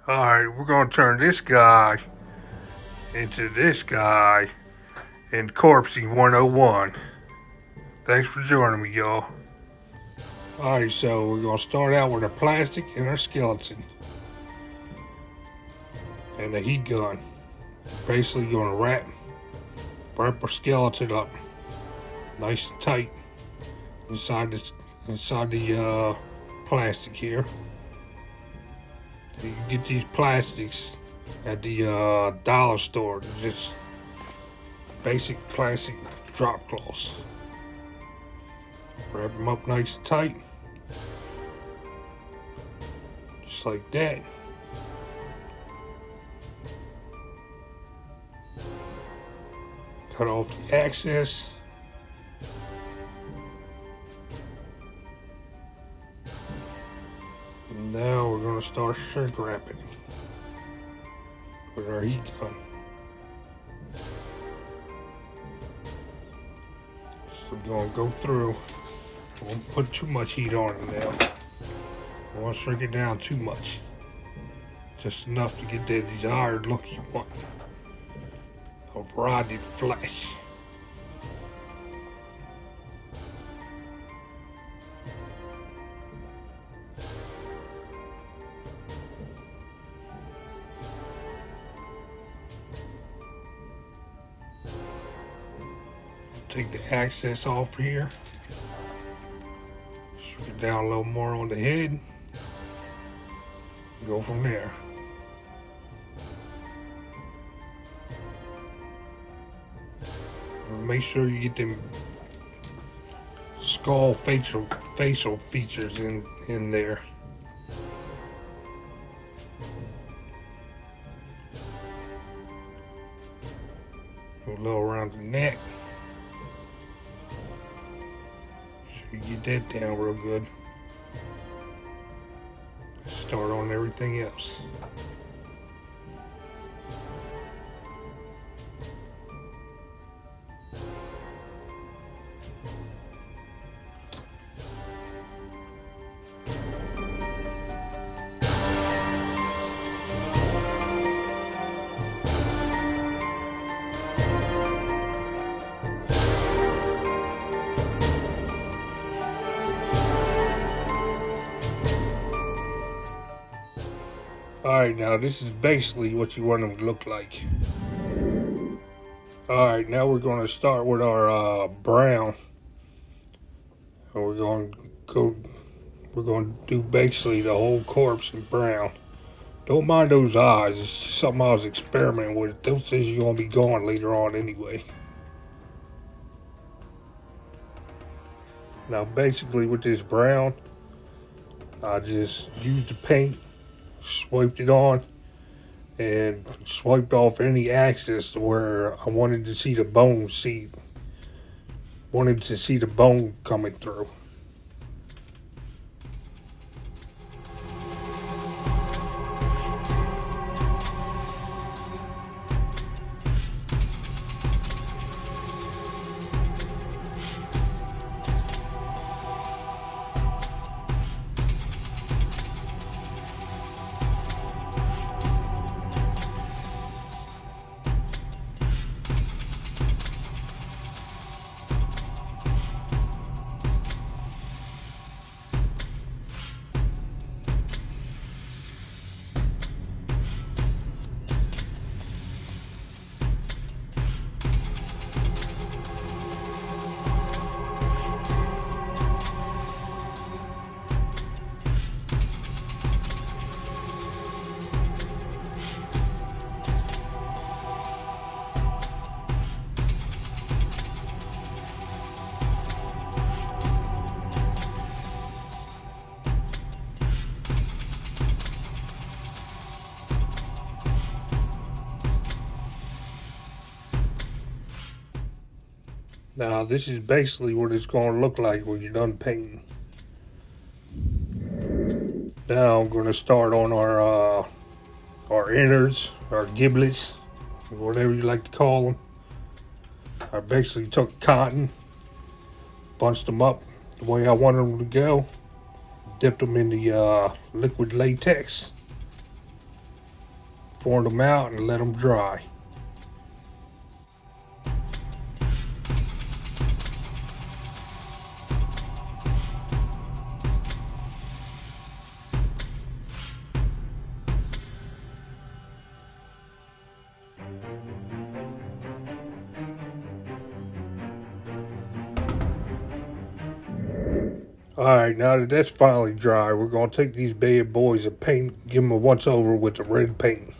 Alright, we're gonna turn this guy into this guy in Corpsey 101. Thanks for joining me, y'all. Alright, so we're gonna start out with our plastic and our skeleton. And a heat gun. Basically gonna wrap our skeleton up nice and tight inside the plastic here. You can get these plastics at the dollar store. They're just basic plastic drop cloths. Wrap them up nice and tight. Just like that. Cut off the excess. And now we're going to start shrink wrapping with our heat gun. So we're going to go through. I won't put too much heat on it now. I won't shrink it down too much. Just enough to get that desired look you want of rotted flesh. Take the excess off here. Shrink it down a little more on the head. Go from there. Make sure you get them skull facial features in there. A little around the neck. Sure you get that down real good. Start on everything else. Alright, now this is basically what you want them to look like. Alright, now we're going to start with our brown. And we're going to do basically the whole corpse in brown. Don't mind those eyes, it's something I was experimenting with. Those things are going to be gone later on anyway. Now basically with this brown, I just used the paint, swiped it on, and swiped off any access to where I wanted to see the bone wanted to see the bone coming through. Now this is basically what it's going to look like when you're done painting. Now I'm going to start on our innards, our giblets, whatever you like to call them. I basically took cotton, bunched them up the way I wanted them to go, dipped them in the liquid latex, poured them out and let them dry. Alright, now that that's finally dry, we're going to take these bad boys and paint, give them a once over with the red paint.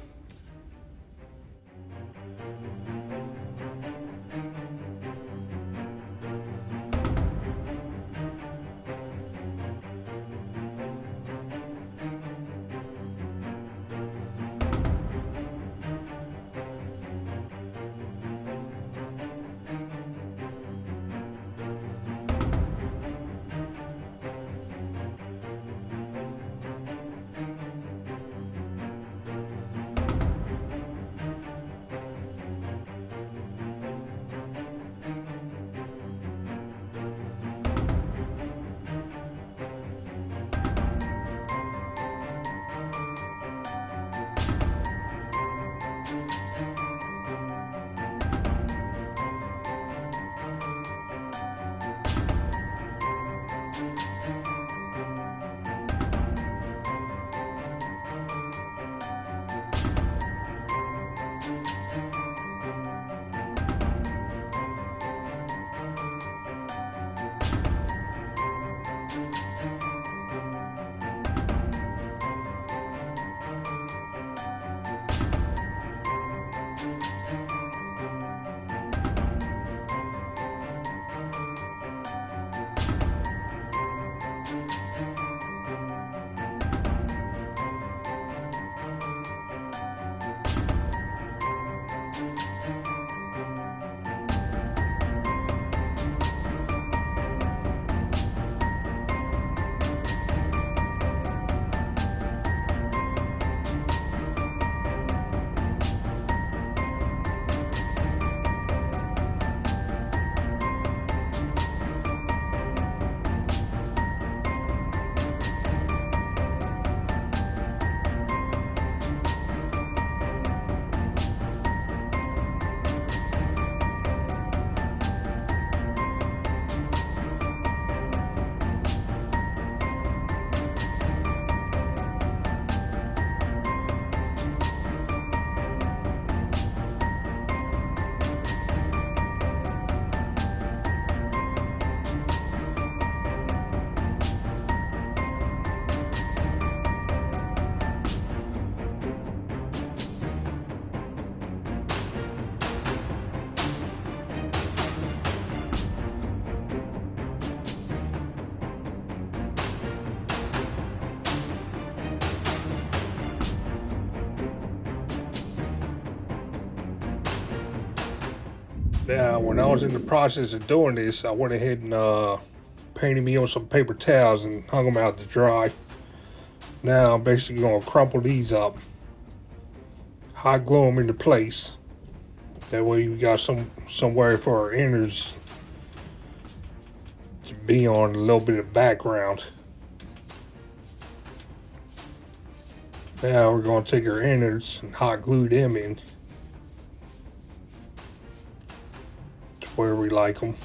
Now, when I was in the process of doing this, I went ahead and painted me on some paper towels and hung them out to dry. Now, I'm basically going to crumple these up, hot glue them into place. That way, you got somewhere for our innards to be on, a little bit of background. Now, we're going to take our innards and hot glue them in to where we like them.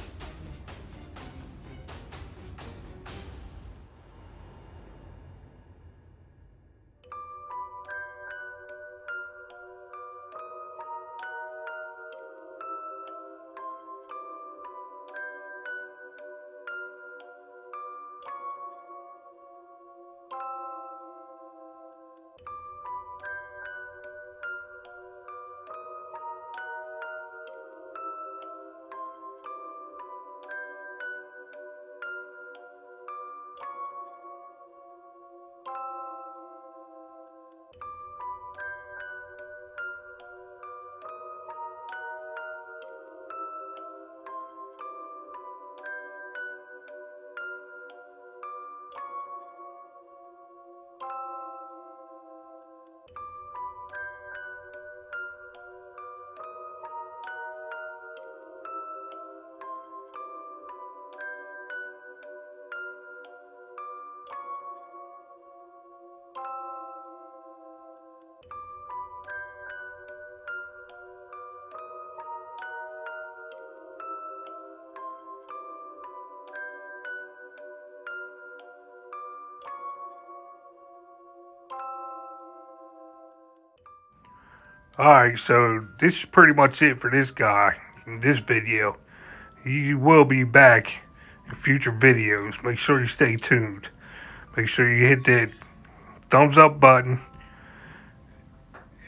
Alright, so this is pretty much it for this guy in this video. He will be back in future videos. Make sure you stay tuned. Make sure you hit that thumbs up button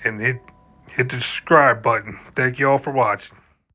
and hit the subscribe button. Thank you all for watching.